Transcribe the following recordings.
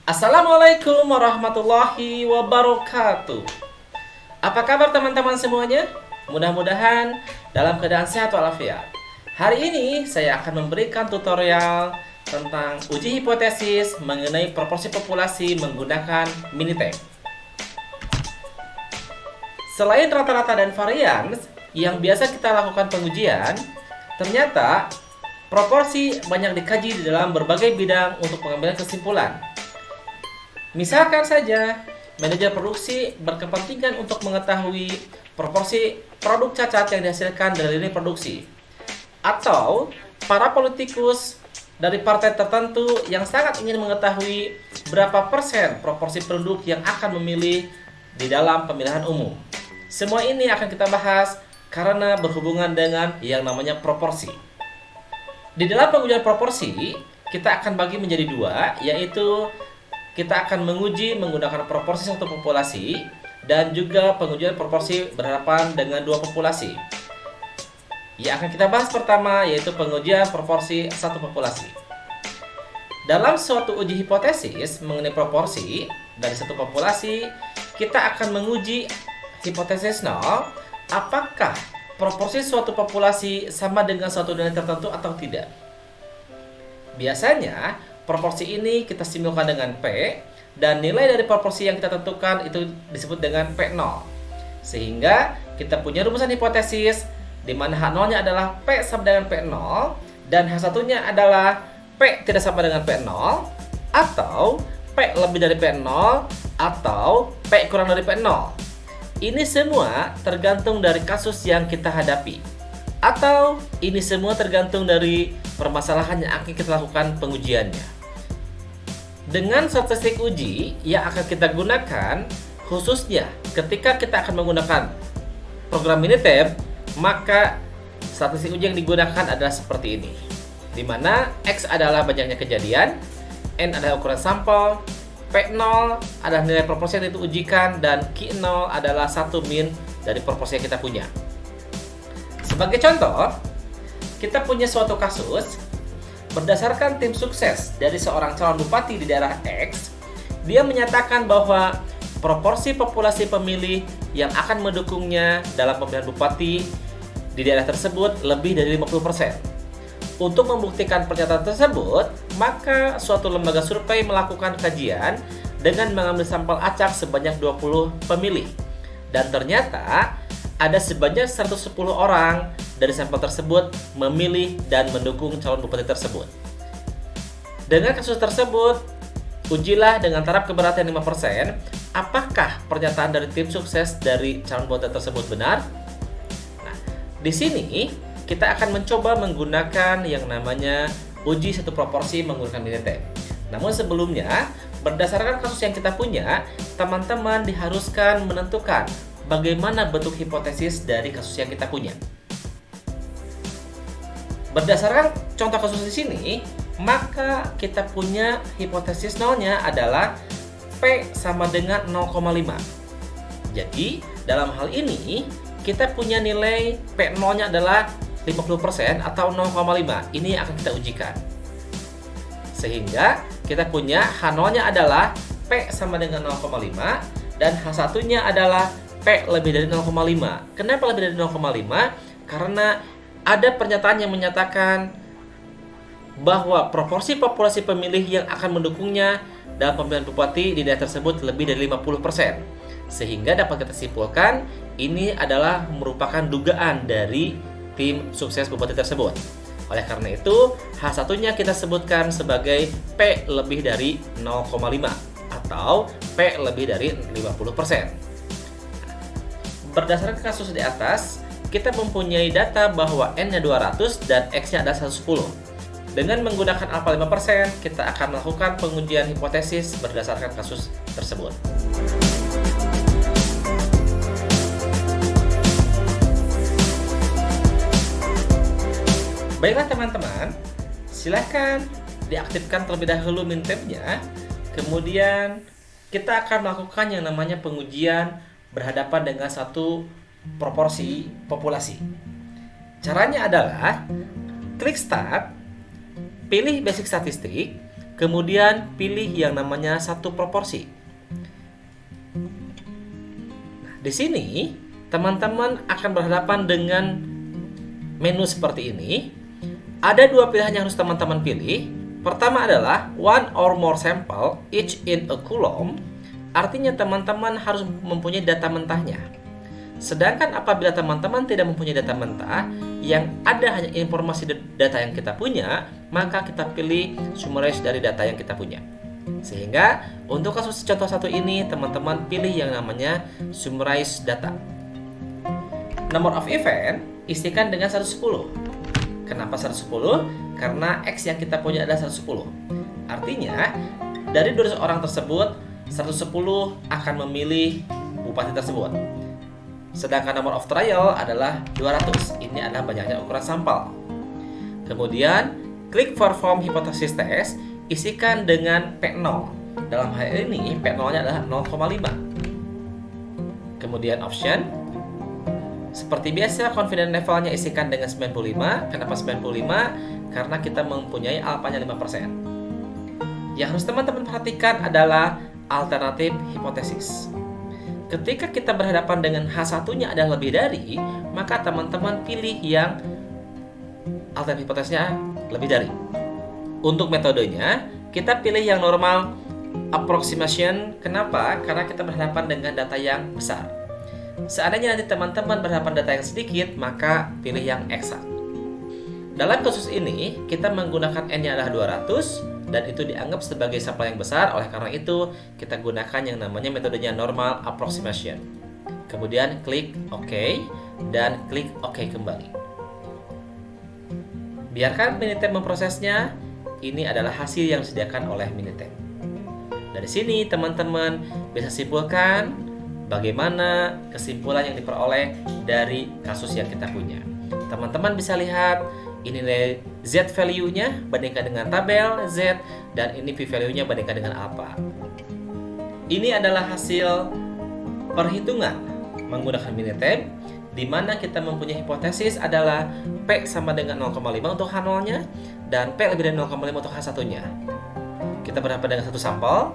Assalamualaikum warahmatullahi wabarakatuh. Apa kabar teman-teman semuanya? Mudah-mudahan dalam keadaan sehat walafiat. Hari ini saya akan memberikan tutorial tentang uji hipotesis mengenai proporsi populasi menggunakan Minitab. Selain rata-rata dan varian yang biasa kita lakukan pengujian, ternyata proporsi banyak dikaji di dalam berbagai bidang untuk pengambilan kesimpulan. Misalkan saja, manajer produksi berkepentingan untuk mengetahui proporsi produk cacat yang dihasilkan dari lini produksi. Atau, para politikus dari partai tertentu yang sangat ingin mengetahui berapa persen proporsi penduduk yang akan memilih di dalam pemilihan umum. Semua ini akan kita bahas karena berhubungan dengan yang namanya proporsi. Di dalam pengujian proporsi, kita akan bagi menjadi dua, yaitu kita akan menguji menggunakan proporsi satu populasi dan juga pengujian proporsi berhadapan dengan dua populasi. Yang akan kita bahas pertama yaitu pengujian proporsi satu populasi. Dalam suatu uji hipotesis mengenai proporsi dari satu populasi, kita akan menguji hipotesis 0, apakah proporsi suatu populasi sama dengan suatu nilai tertentu atau tidak. Biasanya, proporsi ini kita simulkan dengan P, dan nilai dari proporsi yang kita tentukan itu disebut dengan P0. Sehingga kita punya rumusan hipotesis di mana H0-nya adalah P sama dengan P0 dan H1-nya adalah P tidak sama dengan P0 atau P lebih dari P0 atau P kurang dari P0. Ini semua tergantung dari kasus yang kita hadapi. Atau ini semua tergantung dari permasalahan yang akan kita lakukan pengujiannya. Dengan statistik uji yang akan kita gunakan, khususnya ketika kita akan menggunakan program Minitab, maka statistik uji yang digunakan adalah seperti ini, di mana X adalah banyaknya kejadian, N adalah ukuran sampel, P0 adalah nilai proporsi yang diujikan, dan Q0 adalah satu min dari proporsi yang kita punya. Sebagai contoh, kita punya suatu kasus berdasarkan tim sukses dari seorang calon bupati di daerah X. Dia menyatakan bahwa proporsi populasi pemilih yang akan mendukungnya dalam pemilihan bupati di daerah tersebut lebih dari 50%. Untuk membuktikan pernyataan tersebut, maka suatu lembaga survei melakukan kajian dengan mengambil sampel acak sebanyak 20 pemilih. Dan ternyata ada sebanyak 110 orang dari sampel tersebut memilih dan mendukung calon bupati tersebut. Dengan kasus tersebut, ujilah dengan taraf keberatan 5%, apakah pernyataan dari tim sukses dari calon bupati tersebut benar? Nah, di sini kita akan mencoba menggunakan yang namanya uji satu proporsi menggunakan Minitab. Namun sebelumnya, berdasarkan kasus yang kita punya, teman-teman diharuskan menentukan bagaimana bentuk hipotesis dari kasus yang kita punya. Berdasarkan contoh kasus di sini, maka kita punya hipotesis nolnya adalah P sama dengan 0,5. Jadi, dalam hal ini, kita punya nilai P0-nya adalah 50% atau 0,5. Ini yang akan kita ujikan. Sehingga, kita punya H0-nya adalah P sama dengan 0,5 dan H1-nya adalah P lebih dari 0,5. Kenapa lebih dari 0,5? Karena ada pernyataan yang menyatakan bahwa proporsi populasi pemilih yang akan mendukungnya dalam pemilihan bupati di daerah tersebut lebih dari 50%. Sehingga dapat kita simpulkan ini adalah merupakan dugaan dari tim sukses bupati tersebut. Oleh karena itu, H1-nya kita sebutkan sebagai P lebih dari 0,5 atau P lebih dari 50%. Berdasarkan kasus di atas, kita mempunyai data bahwa N-nya 200 dan X-nya adalah 110. Dengan menggunakan alfa 5%, kita akan melakukan pengujian hipotesis berdasarkan kasus tersebut. Baiklah teman-teman, silahkan diaktifkan terlebih dahulu Minitab-nya. Kemudian kita akan melakukan yang namanya pengujian berhadapan dengan satu proporsi populasi. Caranya adalah klik start, pilih basic statistik, Kemudian pilih yang namanya satu proporsi. Nah, di sini teman-teman akan berhadapan dengan menu seperti ini. Ada dua pilihan yang harus teman-teman pilih. Pertama adalah one or more sample each in a column. Artinya teman-teman harus mempunyai data mentahnya. Sedangkan apabila teman-teman tidak mempunyai data mentah, yang ada hanya informasi data yang kita punya, maka kita pilih summarize dari data yang kita punya. Sehingga untuk kasus contoh satu ini, teman-teman pilih yang namanya summarize data. Number of event isikan dengan 110. Kenapa 110? Karena X yang kita punya adalah 110. Artinya, dari 200 orang tersebut, 110 akan memilih bupati tersebut. Sedangkan number of trial adalah 200. Ini adalah banyaknya ukuran sampel. Kemudian, klik perform hypothesis test, isikan dengan P0. Dalam hal ini, P0-nya adalah 0,5. Kemudian option. Seperti biasa, confidence levelnya isikan dengan 95. Kenapa 95? Karena kita mempunyai alfanya 5%. Yang harus teman-teman perhatikan adalah alternatif hipotesis. Ketika kita berhadapan dengan H1-nya ada lebih dari, maka teman-teman pilih yang alternatif hipotesisnya lebih dari. Untuk metodenya, kita pilih yang normal approximation. Kenapa? Karena kita berhadapan dengan data yang besar. Seandainya nanti teman-teman berhadapan data yang sedikit, maka pilih yang eksak. Dalam kasus ini, kita menggunakan N-nya adalah 200, dan itu dianggap sebagai sampel yang besar. Oleh karena itu, kita gunakan yang namanya metodenya normal approximation. Kemudian klik OK dan klik OK kembali. Biarkan Minitab memprosesnya. Ini adalah hasil yang disediakan oleh Minitab. Dari sini teman-teman bisa simpulkan bagaimana kesimpulan yang diperoleh dari kasus yang kita punya. Teman-teman bisa lihat ini nilai Z value-nya bandingkan dengan tabel Z, dan ini P value-nya bandingkan dengan alpha. Ini adalah hasil perhitungan menggunakan Minitab, di mana kita mempunyai hipotesis adalah P sama dengan 0,5 untuk H0-nya dan P lebih dari 0,5 untuk H1-nya. Kita berhadapan dengan satu sampel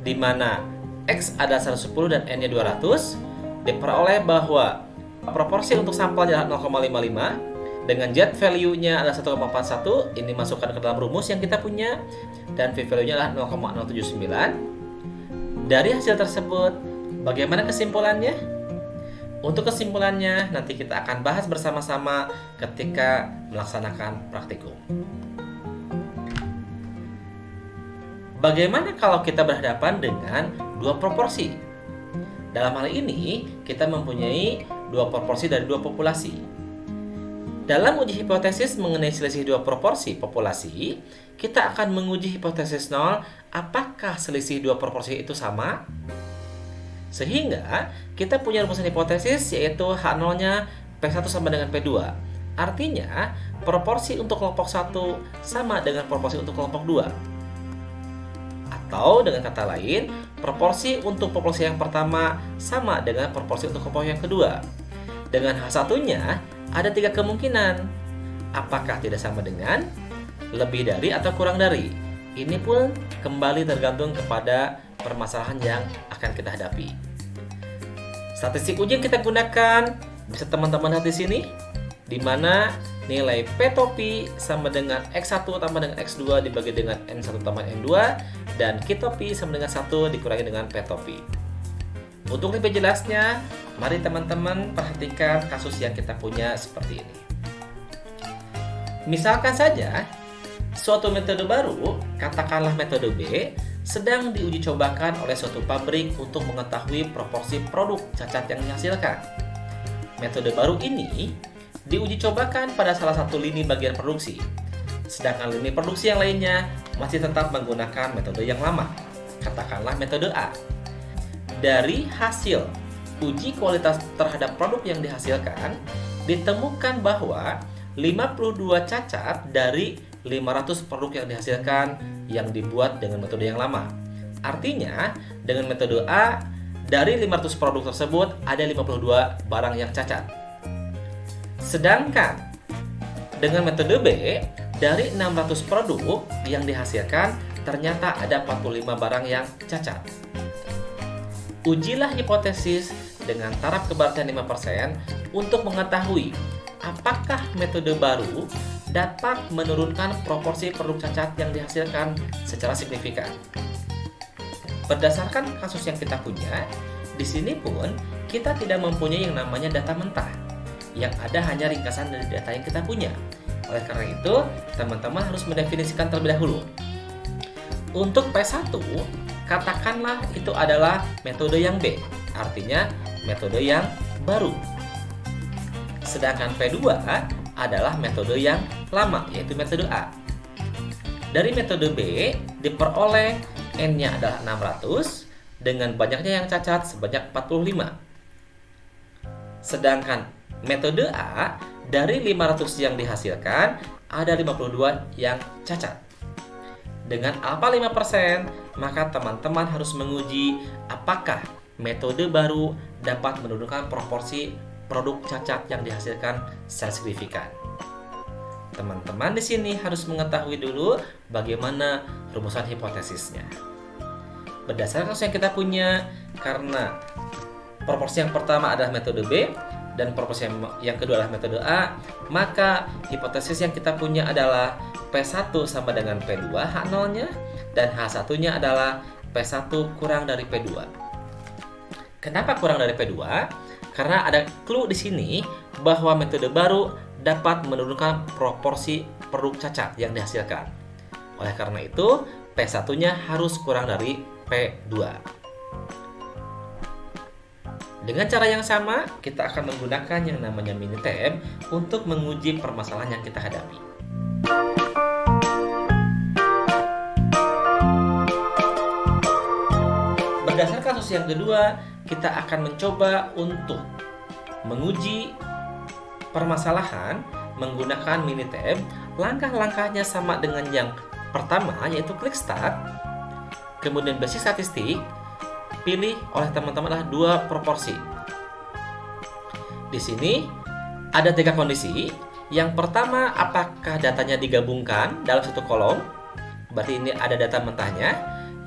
di mana X adalah 110 dan N-nya 200. Diperoleh bahwa proporsi untuk sampelnya adalah 0,55 dengan Z value-nya adalah 1,41. Ini masukkan ke dalam rumus yang kita punya, dan V value-nya adalah 0,079. Dari hasil tersebut, bagaimana kesimpulannya? Untuk kesimpulannya nanti kita akan bahas bersama-sama ketika melaksanakan praktikum. Bagaimana kalau kita berhadapan dengan dua proporsi? Dalam hal ini, kita mempunyai dua proporsi dari dua populasi. Dalam uji hipotesis mengenai selisih dua proporsi populasi, kita akan menguji hipotesis 0, apakah selisih dua proporsi itu sama? Sehingga kita punya rumusan hipotesis yaitu H0-nya P1 sama dengan P2. Artinya, proporsi untuk kelompok 1 sama dengan proporsi untuk kelompok 2. Atau dengan kata lain, proporsi untuk populasi yang pertama sama dengan proporsi untuk kelompok yang kedua. Dengan H1-nya ada 3 kemungkinan. Apakah tidak sama dengan, lebih dari, atau kurang dari? Ini pun kembali tergantung kepada permasalahan yang akan kita hadapi. Statistik uji yang kita gunakan bisa teman-teman lihat di sini, di mana nilai P topi sama dengan X1 tambah dengan X2 dibagi dengan N1 tambah N2, dan Q topi sama dengan 1 dikurangi dengan P topi. Untuk lebih jelasnya, mari teman-teman perhatikan kasus yang kita punya seperti ini. Misalkan saja, suatu metode baru, katakanlah metode B, sedang diuji cobakan oleh suatu pabrik untuk mengetahui proporsi produk cacat yang dihasilkan. Metode baru ini diuji cobakan pada salah satu lini bagian produksi, sedangkan lini produksi yang lainnya masih tetap menggunakan metode yang lama, katakanlah metode A. Dari hasil uji kualitas terhadap produk yang dihasilkan, ditemukan bahwa 52 cacat dari 500 produk yang dihasilkan yang dibuat dengan metode yang lama. Artinya, dengan metode A, dari 500 produk tersebut ada 52 barang yang cacat. Sedangkan dengan metode B, dari 600 produk yang dihasilkan ternyata ada 45 barang yang cacat. Ujilah hipotesis dengan taraf keberhasilan 5% untuk mengetahui apakah metode baru dapat menurunkan proporsi produk cacat yang dihasilkan secara signifikan. Berdasarkan kasus yang kita punya, di sini pun kita tidak mempunyai yang namanya data mentah. Yang ada hanya ringkasan dari data yang kita punya. Oleh karena itu, teman-teman harus mendefinisikan terlebih dahulu. Untuk P1, katakanlah itu adalah metode yang B, artinya metode yang baru. Sedangkan P2 adalah metode yang lama, yaitu metode A. Dari metode B diperoleh N-nya adalah 600 dengan banyaknya yang cacat sebanyak 45. Sedangkan metode A dari 500 yang dihasilkan ada 52 yang cacat. Dengan alfa 5%, maka teman-teman harus menguji apakah metode baru dapat menurunkan proporsi produk cacat yang dihasilkan secara signifikan. Teman-teman di sini harus mengetahui dulu bagaimana rumusan hipotesisnya. Berdasarkan kasus yang kita punya, karena proporsi yang pertama adalah metode B dan proporsi yang kedua adalah metode A, maka hipotesis yang kita punya adalah P1 sama dengan P2 H0-nya dan H1-nya adalah P1 kurang dari P2. Kenapa kurang dari P2? Karena ada clue di sini bahwa metode baru dapat menurunkan proporsi produk cacat yang dihasilkan. Oleh karena itu, P1-nya harus kurang dari P2. Dengan cara yang sama, kita akan menggunakan yang namanya Minitab untuk menguji permasalahan yang kita hadapi. Berdasarkan kasus yang kedua, kita akan mencoba untuk menguji permasalahan menggunakan Minitab. Langkah-langkahnya sama dengan yang pertama, yaitu klik start, kemudian basis statistik, pilih oleh teman-teman adalah 2 proporsi. Di sini ada 3 kondisi. Yang pertama, apakah datanya digabungkan dalam satu kolom? Berarti ini ada data mentahnya.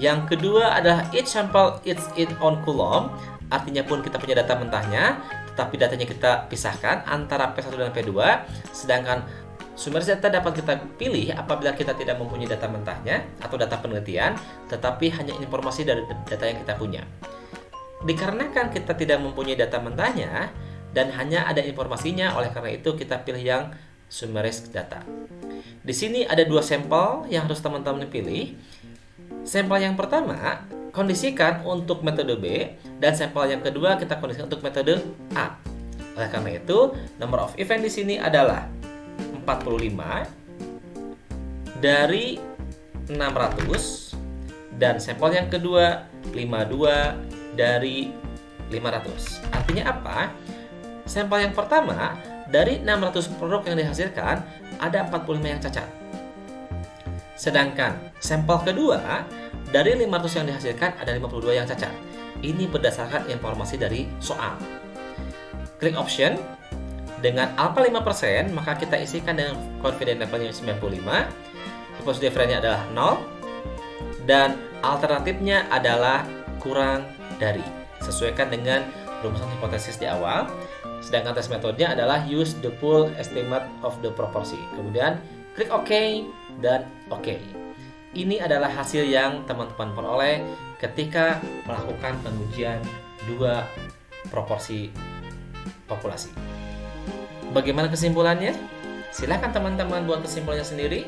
Yang kedua adalah each sample is its own column. Artinya pun kita punya data mentahnya, tetapi datanya kita pisahkan antara P1 dan P2. Sedangkan sumber data dapat kita pilih apabila kita tidak mempunyai data mentahnya atau data penelitian, tetapi hanya informasi dari data yang kita punya. Dikarenakan kita tidak mempunyai data mentahnya dan hanya ada informasinya, oleh karena itu kita pilih yang summarized data. Di sini ada 2 sampel yang harus teman-teman pilih. Sampel yang pertama kondisikan untuk metode B dan sampel yang kedua kita kondisikan untuk metode A. Oleh karena itu, number of event di sini adalah 45 dari 600 dan sampel yang kedua 52 dari 500. Artinya apa? Sampel yang pertama dari 600 produk yang dihasilkan ada 45 yang cacat. Sedangkan sampel kedua dari 500 yang dihasilkan ada 52 yang cacat. Ini berdasarkan informasi dari soal. Klik option. Dengan alfa 5%, maka kita isikan dengan confidence levelnya 95, hipotesis difference-nya adalah 0, dan alternatifnya adalah kurang dari. Sesuaikan dengan rumusan hipotesis di awal. Sedangkan tes metodenya adalah use the full estimate of the proportion. Kemudian klik OK dan OK. Ini adalah hasil yang teman-teman peroleh ketika melakukan pengujian 2 proporsi populasi. Bagaimana kesimpulannya? Silakan teman-teman buat kesimpulannya sendiri.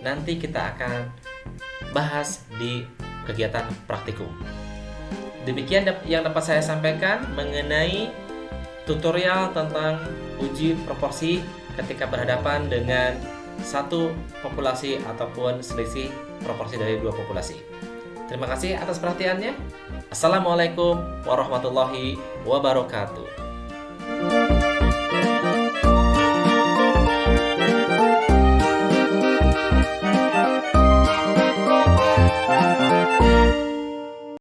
Nanti kita akan bahas di kegiatan praktikum. Demikian yang dapat saya sampaikan mengenai tutorial tentang uji proporsi ketika berhadapan dengan satu populasi ataupun selisih proporsi dari 2 populasi. Terima kasih atas perhatiannya. Assalamualaikum warahmatullahi wabarakatuh.